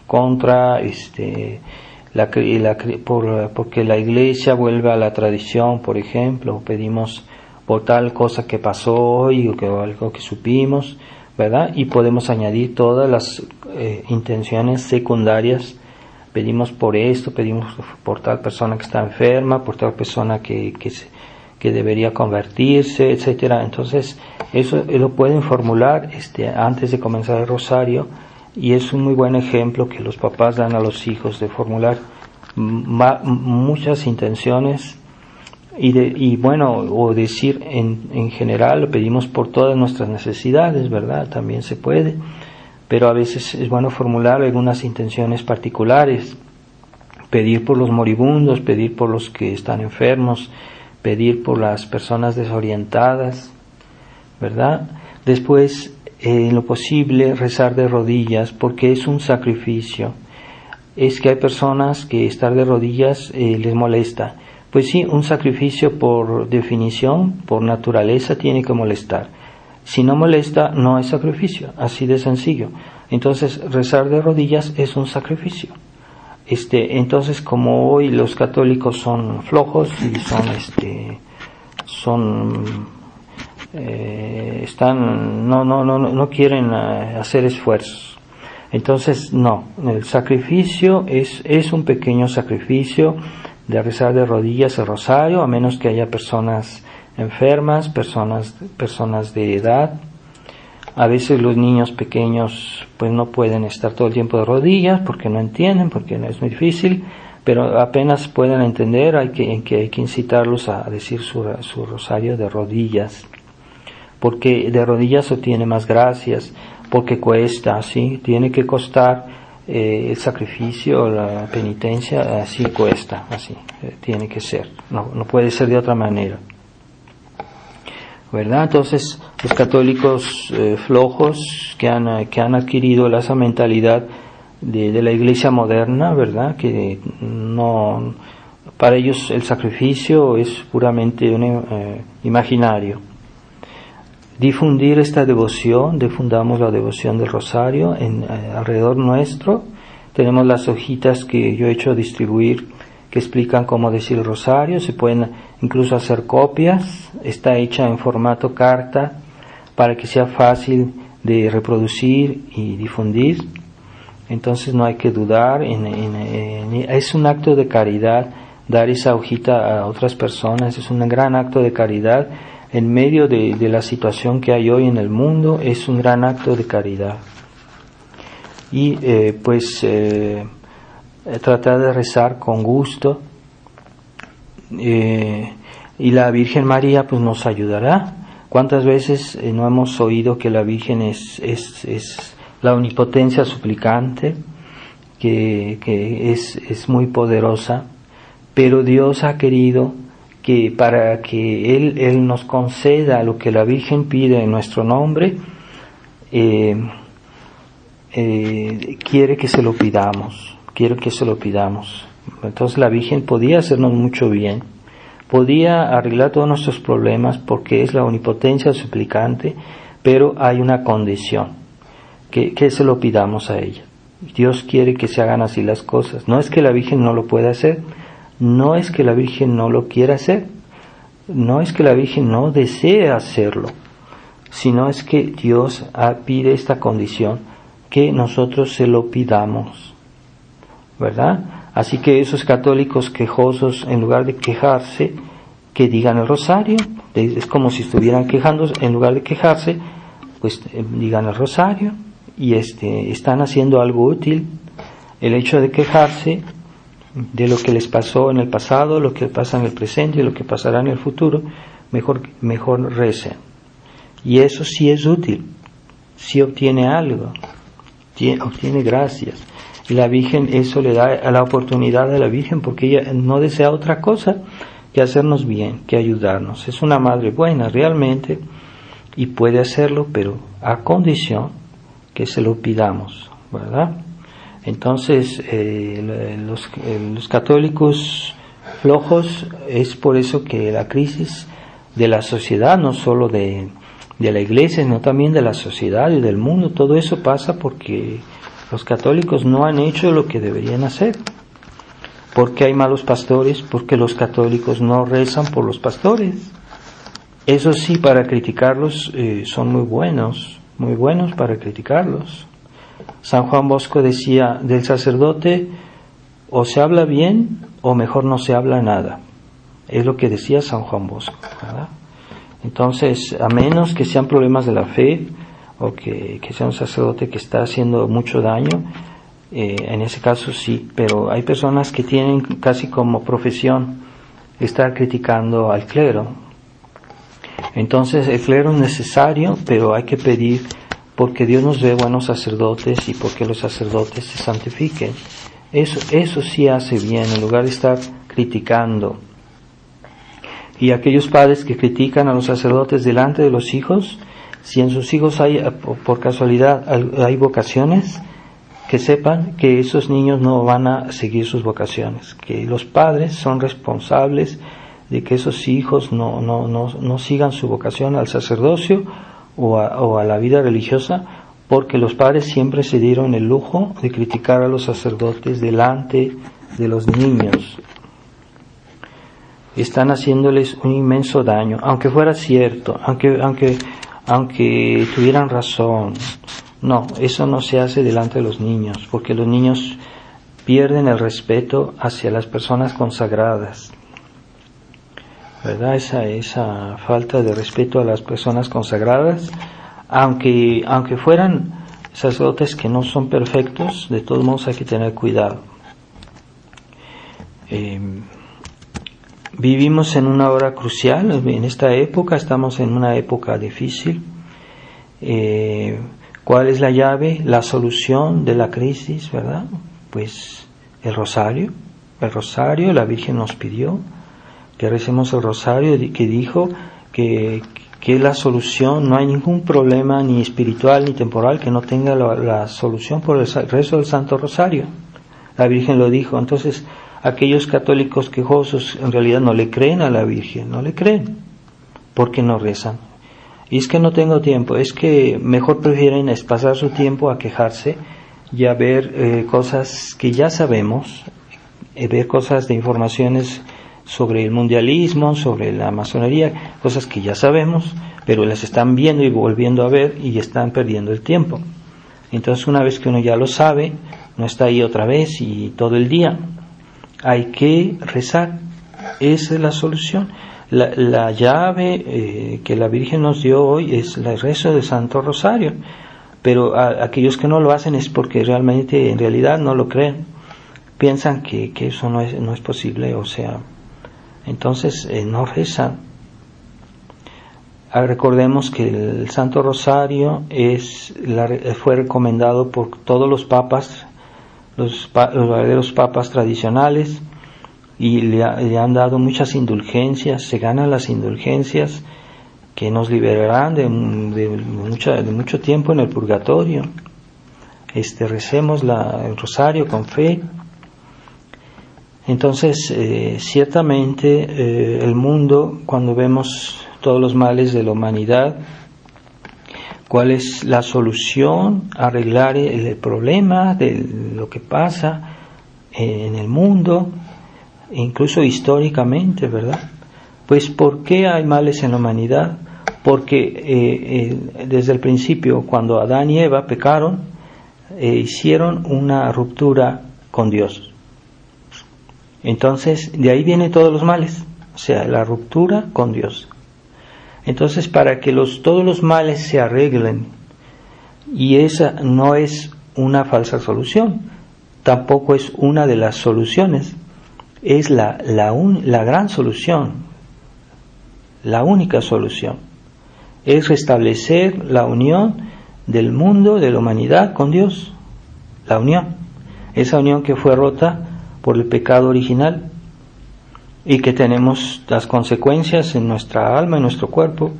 contra porque la Iglesia vuelve a la tradición, por ejemplo, pedimos por tal cosa que pasó hoy o algo que supimos, ¿verdad? Y podemos añadir todas las intenciones secundarias. Pedimos por esto, pedimos por tal persona que está enferma, por tal persona que debería convertirse, etcétera. Entonces, eso lo pueden formular antes de comenzar el rosario, y es un muy buen ejemplo que los papás dan a los hijos de formular muchas intenciones o decir en general, lo pedimos por todas nuestras necesidades, ¿verdad? También se puede, pero a veces es bueno formular algunas intenciones particulares, pedir por los moribundos, pedir por los que están enfermos, pedir por las personas desorientadas, ¿verdad? Después, en lo posible, rezar de rodillas, porque es un sacrificio. Es que hay personas que estar de rodillas les molesta. Pues sí, un sacrificio por definición, por naturaleza, tiene que molestar. Si no molesta, no es sacrificio, así de sencillo. Entonces, rezar de rodillas es un sacrificio. Entonces, como hoy los católicos son flojos y no quieren hacer esfuerzos. Entonces, no, el sacrificio es un pequeño sacrificio de rezar de rodillas el rosario, a menos que haya personas enfermas, personas de edad. A veces los niños pequeños pues no pueden estar todo el tiempo de rodillas porque no entienden, porque es muy difícil, pero apenas pueden entender hay que incitarlos a decir su rosario de rodillas, porque de rodillas obtiene más gracias, porque cuesta, ¿sí? Tiene que costar el sacrificio, la penitencia, así cuesta, así tiene que ser, no puede ser de otra manera, ¿verdad? Entonces los católicos flojos que han adquirido esa mentalidad de la iglesia moderna, ¿verdad? Que no, para ellos el sacrificio es puramente imaginario. Difundir esta devoción, difundamos la devoción del rosario alrededor nuestro. Tenemos las hojitas que yo he hecho distribuir que explican cómo decir el rosario, se pueden incluso hacer copias, está hecha en formato carta para que sea fácil de reproducir y difundir. Entonces no hay que dudar, es un acto de caridad dar esa hojita a otras personas, es un gran acto de caridad. En medio de la situación que hay hoy en el mundo, es un gran acto de caridad. Y tratar de rezar con gusto, y la Virgen María pues nos ayudará. ¿Cuántas veces no hemos oído que la Virgen es la omnipotencia suplicante, que es muy poderosa, pero Dios ha querido que para que Él nos conceda lo que la Virgen pide en nuestro nombre, quiere que se lo pidamos. Entonces la Virgen podía hacernos mucho bien, podía arreglar todos nuestros problemas porque es la omnipotencia suplicante, pero hay una condición, que se lo pidamos a ella. Dios quiere que se hagan así las cosas. No es que la Virgen no lo pueda hacer, no es que la Virgen no lo quiera hacer, no es que la Virgen no desee hacerlo, sino es que Dios pide esta condición, que nosotros se lo pidamos, ¿verdad? Así que esos católicos quejosos, en lugar de quejarse, que digan el rosario, es como si estuvieran quejando, en lugar de quejarse, pues digan el rosario, y están haciendo algo útil. El hecho de quejarse de lo que les pasó en el pasado, lo que pasa en el presente y lo que pasará en el futuro, mejor recen. Y eso sí es útil, sí obtiene algo, obtiene gracias. Y la Virgen eso le da a la oportunidad a la Virgen, porque ella no desea otra cosa que hacernos bien, que ayudarnos. Es una madre buena realmente y puede hacerlo, pero a condición que se lo pidamos, ¿verdad? Entonces, los católicos flojos, es por eso que la crisis de la sociedad, no solo de la iglesia, sino también de la sociedad y del mundo, todo eso pasa porque los católicos no han hecho lo que deberían hacer. Porque hay malos pastores, porque los católicos no rezan por los pastores. Eso sí, para criticarlos son muy buenos para criticarlos. San Juan Bosco decía, del sacerdote o se habla bien o mejor no se habla nada. Es lo que decía San Juan Bosco, ¿verdad? Entonces, a menos que sean problemas de la fe o que sea un sacerdote que está haciendo mucho daño, en ese caso sí, pero hay personas que tienen casi como profesión estar criticando al clero. Entonces, el clero es necesario, pero hay que pedir porque Dios nos dé buenos sacerdotes y porque los sacerdotes se santifiquen. Eso sí hace bien, en lugar de estar criticando. Y aquellos padres que critican a los sacerdotes delante de los hijos, si en sus hijos hay, por casualidad, hay vocaciones, que sepan que esos niños no van a seguir sus vocaciones, que los padres son responsables de que esos hijos no sigan su vocación al sacerdocio o a la vida religiosa, porque los padres siempre se dieron el lujo de criticar a los sacerdotes delante de los niños. Están haciéndoles un inmenso daño, aunque fuera cierto, aunque tuvieran razón. No, eso no se hace delante de los niños, porque los niños pierden el respeto hacia las personas consagradas, ¿verdad? Esa falta de respeto a las personas consagradas, aunque fueran sacerdotes que no son perfectos, de todos modos hay que tener cuidado. Vivimos en una hora crucial, en esta época, estamos en una época difícil. ¿Cuál es la llave, la solución de la crisis, verdad? Pues el rosario, la Virgen nos pidió que recemos el rosario, que dijo que es la solución, no hay ningún problema ni espiritual ni temporal que no tenga la solución por el rezo del Santo Rosario. La Virgen lo dijo. Entonces, aquellos católicos quejosos en realidad no le creen a la Virgen, no le creen, porque no rezan. Y es que no tengo tiempo, es que mejor prefieren pasar su tiempo a quejarse y a ver cosas que ya sabemos, ver cosas de informaciones sobre el mundialismo, sobre la masonería, cosas que ya sabemos, pero las están viendo y volviendo a ver y están perdiendo el tiempo. Entonces, una vez que uno ya lo sabe, no está ahí otra vez y todo el día. Hay que rezar, esa es la solución. La llave que la Virgen nos dio hoy es el rezo del Santo Rosario, pero aquellos que no lo hacen es porque realmente, en realidad, no lo creen, piensan que eso no es posible, o sea, entonces no rezan. Recordemos que el Santo Rosario fue recomendado por todos los papas, los verdaderos papas tradicionales, y le han dado muchas indulgencias. Se ganan las indulgencias que nos liberarán de mucho tiempo en el purgatorio. Recemos el rosario con fe. Entonces, ciertamente el mundo, cuando vemos todos los males de la humanidad, ¿cuál es la solución? Arreglar el problema de lo que pasa en el mundo, incluso históricamente, ¿verdad? Pues, ¿por qué hay males en la humanidad? Porque desde el principio, cuando Adán y Eva pecaron, hicieron una ruptura con Dios. Entonces, de ahí vienen todos los males, o sea, la ruptura con Dios. Entonces, para que todos los males se arreglen, y esa no es una falsa solución, tampoco es una de las soluciones, es la gran solución, la única solución, es restablecer la unión del mundo, de la humanidad con Dios, la unión, esa unión que fue rota por el pecado original y que tenemos las consecuencias en nuestra alma, en nuestro cuerpo.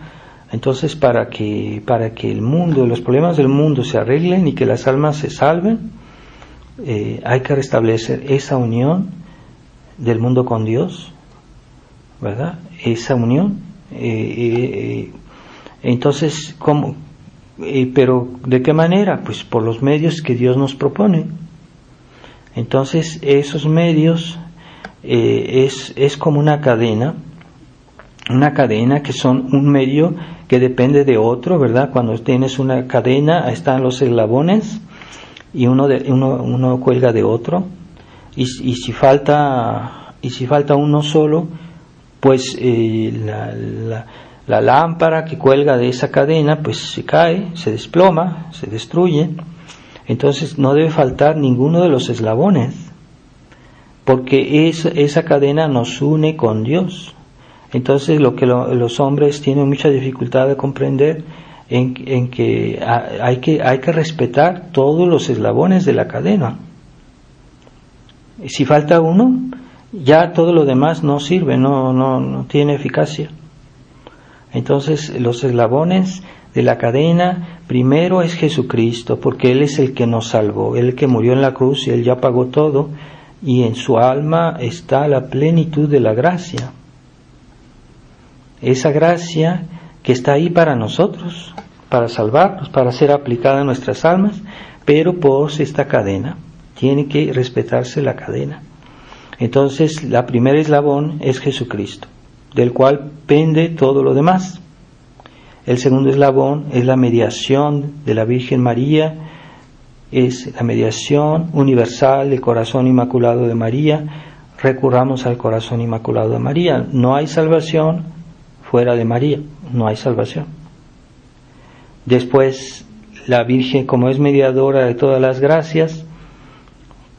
Entonces, para que el mundo, los problemas del mundo se arreglen y que las almas se salven, hay que restablecer esa unión del mundo con Dios, ¿verdad? Esa unión. Entonces, ¿cómo? Pero ¿de qué manera? Pues por los medios que Dios nos propone. Entonces, esos medios es como una cadena que son un medio que depende de otro, ¿verdad? Cuando tienes una cadena, están los eslabones y uno cuelga de otro, y si falta uno solo, pues la lámpara que cuelga de esa cadena pues se cae, se desploma, se destruye. Entonces no debe faltar ninguno de los eslabones, porque esa cadena nos une con Dios. Entonces lo que los hombres tienen mucha dificultad de comprender en que hay que respetar todos los eslabones de la cadena. Si falta uno, ya todo lo demás no sirve, no tiene eficacia. Entonces los eslabones de la cadena, primero es Jesucristo, porque Él es el que nos salvó, Él que murió en la cruz y Él ya pagó todo, y en su alma está la plenitud de la gracia. Esa gracia que está ahí para nosotros, para salvarnos, para ser aplicada en nuestras almas, pero por esta cadena. Tiene que respetarse la cadena. Entonces, la primera eslabón es Jesucristo, del cual pende todo lo demás. El segundo eslabón es la mediación de la Virgen María, es la mediación universal del corazón inmaculado de María. Recurramos al corazón inmaculado de María. No hay salvación fuera de María, no hay salvación. Después, la Virgen, como es mediadora de todas las gracias,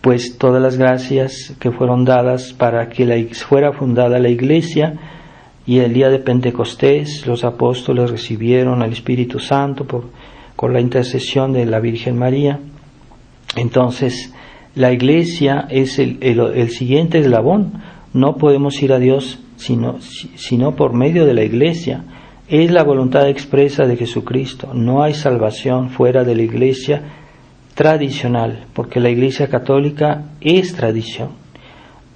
pues todas las gracias que fueron dadas para que fuera fundada la Iglesia, y el día de Pentecostés los apóstoles recibieron al Espíritu Santo por la intercesión de la Virgen María. Entonces, la Iglesia es el siguiente eslabón. No podemos ir a Dios sino por medio de la Iglesia. Es la voluntad expresa de Jesucristo. No hay salvación fuera de la Iglesia tradicional, porque la Iglesia católica es tradición.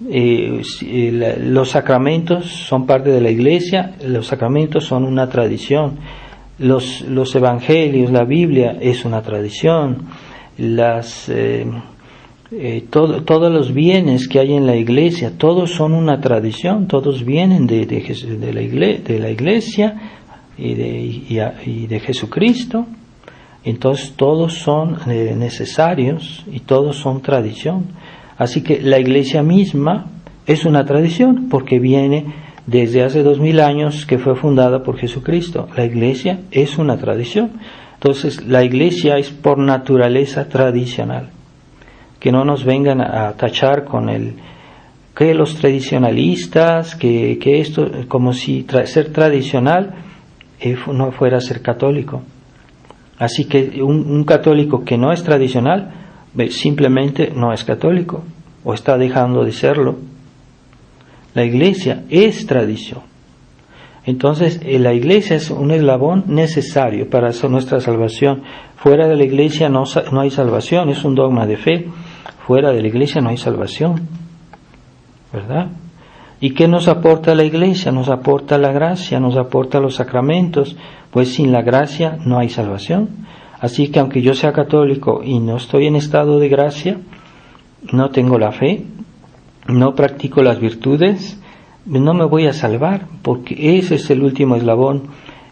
Los sacramentos son parte de la Iglesia, los sacramentos son una tradición. Los evangelios, la Biblia es una tradición. Todos los bienes que hay en la Iglesia, todos son una tradición, todos vienen de la Iglesia y de Jesucristo. Entonces todos son necesarios y todos son tradición. Así que la Iglesia misma es una tradición porque viene desde hace 2000 años que fue fundada por Jesucristo. La Iglesia es una tradición. Entonces la Iglesia es por naturaleza tradicional. Que no nos vengan a tachar con que los tradicionalistas, que esto, como si ser tradicional no fuera ser católico. Así que un católico que no es tradicional simplemente no es católico o está dejando de serlo. La Iglesia es tradición. Entonces la Iglesia es un eslabón necesario para nuestra salvación. Fuera de la Iglesia no hay salvación, es un dogma de fe. Fuera de la Iglesia no hay salvación, ¿verdad? ¿Y qué nos aporta la Iglesia? Nos aporta la gracia, nos aporta los sacramentos, pues sin la gracia no hay salvación. Así que aunque yo sea católico y no estoy en estado de gracia, no tengo la fe, no practico las virtudes, no me voy a salvar, porque ese es el último eslabón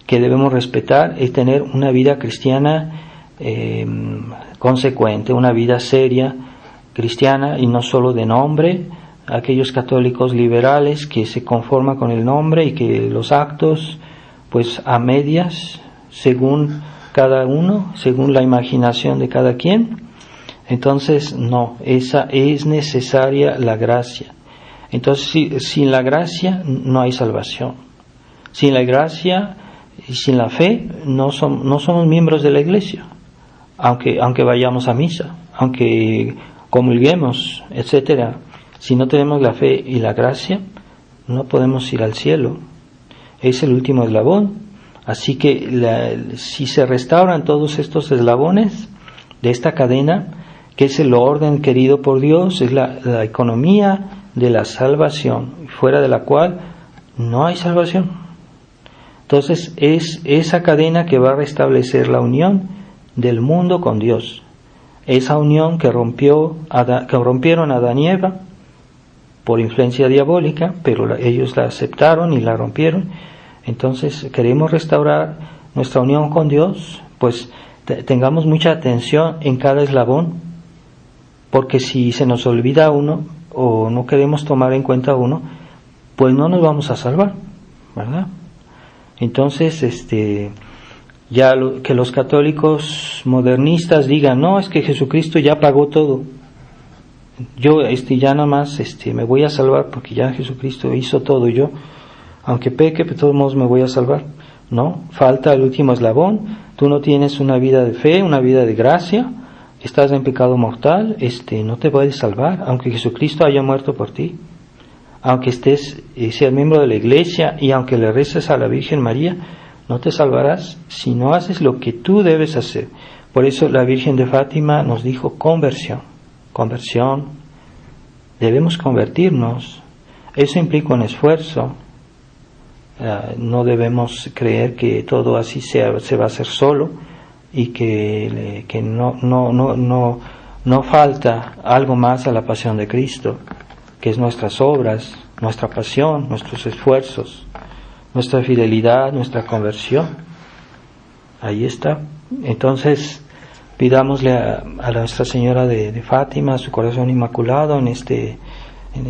que debemos respetar, es tener una vida cristiana consecuente, una vida seria cristiana y no solo de nombre. Aquellos católicos liberales que se conforman con el nombre y que los actos pues a medias según cada uno, según la imaginación de cada quien. Entonces no, esa es necesaria la gracia. Entonces sin la gracia no hay salvación. Sin la gracia y sin la fe no somos miembros de la Iglesia, aunque vayamos a misa, aunque comulguemos, etcétera. Si no tenemos la fe y la gracia, no podemos ir al cielo. Es el último eslabón. Así que si se restauran todos estos eslabones de esta cadena, que es el orden querido por Dios, es la economía de la salvación, fuera de la cual no hay salvación. Entonces es esa cadena que va a restablecer la unión del mundo con Dios. Esa unión que rompieron Adán y Eva por influencia diabólica, pero ellos la aceptaron y la rompieron. Entonces queremos restaurar nuestra unión con Dios, pues tengamos mucha atención en cada eslabón, porque si se nos olvida uno o no queremos tomar en cuenta uno, pues no nos vamos a salvar, ¿verdad? Entonces que los católicos modernistas digan, no, es que Jesucristo ya pagó todo, yo ya nada más me voy a salvar porque ya Jesucristo hizo todo, yo aunque peque de todos modos me voy a salvar. No, falta el último eslabón. Tú no tienes una vida de fe, una vida de gracia, estás en pecado mortal, no te puedes salvar aunque Jesucristo haya muerto por ti, aunque seas miembro de la Iglesia y aunque le reces a la Virgen María, no te salvarás si no haces lo que tú debes hacer. Por eso la Virgen de Fátima nos dijo conversión. Debemos convertirnos. Eso implica un esfuerzo. No debemos creer que todo así se va a hacer solo y que no falta algo más a la pasión de Cristo, que es nuestras obras, nuestra pasión, nuestros esfuerzos, nuestra fidelidad, nuestra conversión. Ahí está. Entonces, pidámosle a Nuestra Señora de Fátima, a su corazón inmaculado,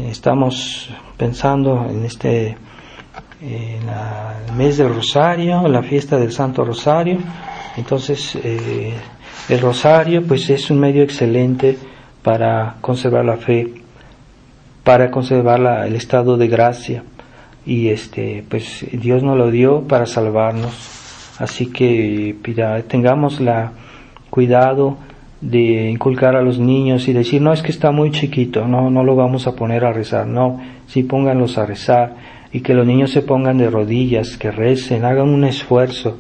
estamos pensando en el mes del Rosario, la fiesta del Santo Rosario. Entonces, el Rosario pues es un medio excelente para conservar la fe, para conservar el estado de gracia, y pues Dios nos lo dio para salvarnos. Así que tengamos cuidado de inculcar a los niños y decir, no, es que está muy chiquito, no lo vamos a poner a rezar. No, sí, pónganlos a rezar, y que los niños se pongan de rodillas, que recen, hagan un esfuerzo,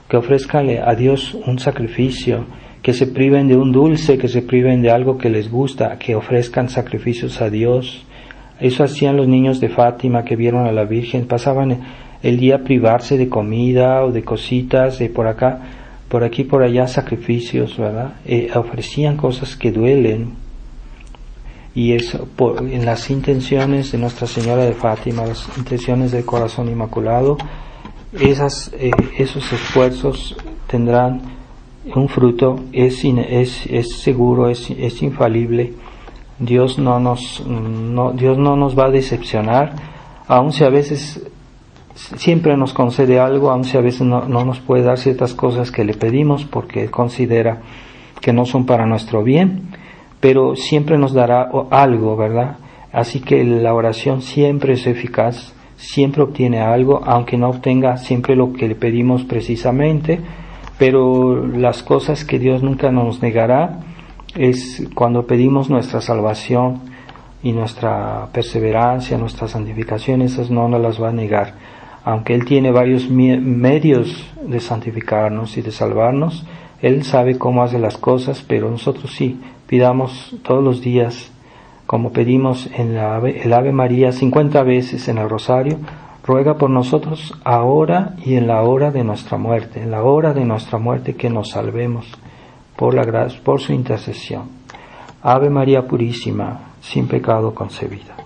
que ofrezcan a Dios un sacrificio, que se priven de un dulce, que se priven de algo que les gusta, que ofrezcan sacrificios a Dios. Eso hacían los niños de Fátima que vieron a la Virgen, pasaban el día a privarse de comida o de cositas, de por acá, por aquí, por allá, sacrificios, ¿verdad? Ofrecían cosas que duelen, y eso en las intenciones de Nuestra Señora de Fátima, las intenciones del corazón inmaculado, esos esfuerzos tendrán un fruto, es seguro, es infalible. Dios no nos va a decepcionar, aun si a veces siempre nos concede algo, aun si a veces no nos puede dar ciertas cosas que le pedimos porque Él considera que no son para nuestro bien, pero siempre nos dará algo, ¿verdad? Así que la oración siempre es eficaz, siempre obtiene algo, aunque no obtenga siempre lo que le pedimos precisamente, pero las cosas que Dios nunca nos negará es cuando pedimos nuestra salvación y nuestra perseverancia, nuestra santificación, esas no nos las va a negar. Aunque Él tiene varios medios de santificarnos y de salvarnos, Él sabe cómo hace las cosas, pero nosotros sí, pidamos todos los días, como pedimos en el Ave María 50 veces en el Rosario, ruega por nosotros ahora y en la hora de nuestra muerte, en la hora de nuestra muerte, que nos salvemos por la gracia, por su intercesión. Ave María Purísima, sin pecado concebida.